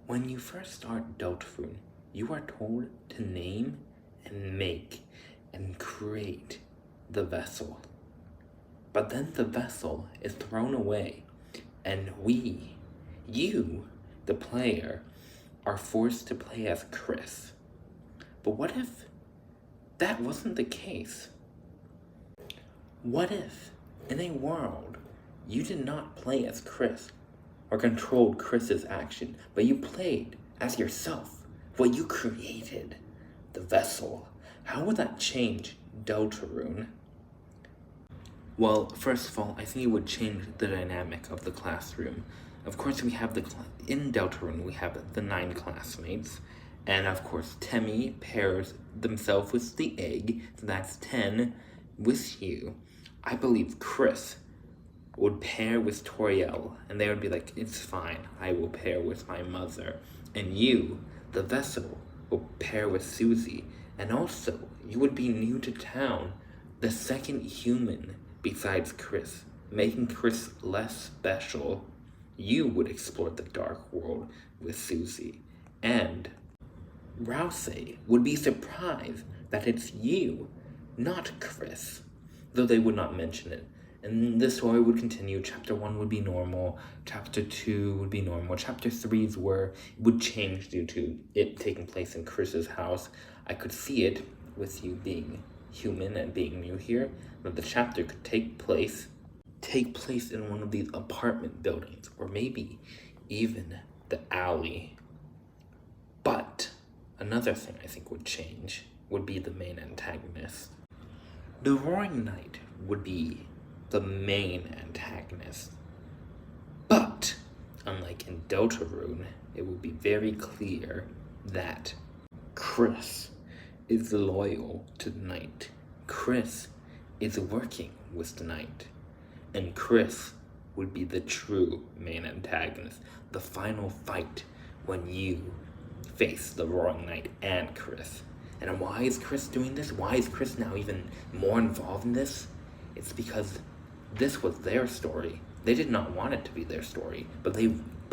When you first start Deltarune, you are told to name and make and create the vessel. But then the vessel is thrown away, and you, the player, are forced to play as Chris. But what if that wasn't the case? What if, in a world, you did not play as Chris, or controlled Chris's action, but you played as yourself, what you created, the vessel? How would that change Deltarune? Well, first of all, I think it would change the dynamic of the classroom. Of course, we have in Deltarune, we have the 9 classmates, and of course, Temmie pairs themselves with the egg, so that's 10 with you. I believe Chris would pair with Toriel, and they would be like, it's fine, I will pair with my mother. And you, the vessel, will pair with Susie, and also, you would be new to town, the second human besides Chris, making Chris less special. You would explore the dark world with Susie, and Rouse would be surprised that it's you, not Chris, though they would not mention it. And the story would continue. Chapter 1 would be normal, Chapter 2 would be normal, Chapter 3 would change due to it taking place in Chris's house. I could see it with you being human and being new here, that the chapter could take place in one of these apartment buildings, or maybe even the alley. But another thing I think would change would be the main antagonist. The Roaring Knight would be the main antagonist, but unlike in Deltarune, it would be very clear that Chris is loyal to the Knight. Chris is working with the Knight, and Chris would be the true main antagonist, the final fight when you face the Roaring Knight and Chris. And why is Chris doing this? Why is Chris now even more involved in this? It's because this was their story. They did not want it to be their story, but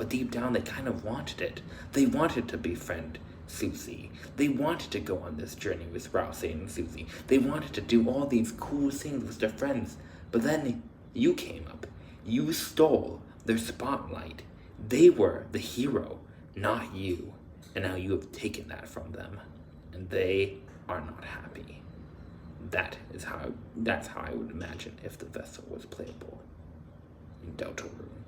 deep down they kind of wanted it. They wanted to befriend Susie. They wanted to go on this journey with Rouse and Susie. They wanted to do all these cool things with their friends, but then you came up. You stole their spotlight. They were the hero, not you. And now you have taken that from them, and they are not happy. That's how I would imagine if the vessel was playable in Deltarune.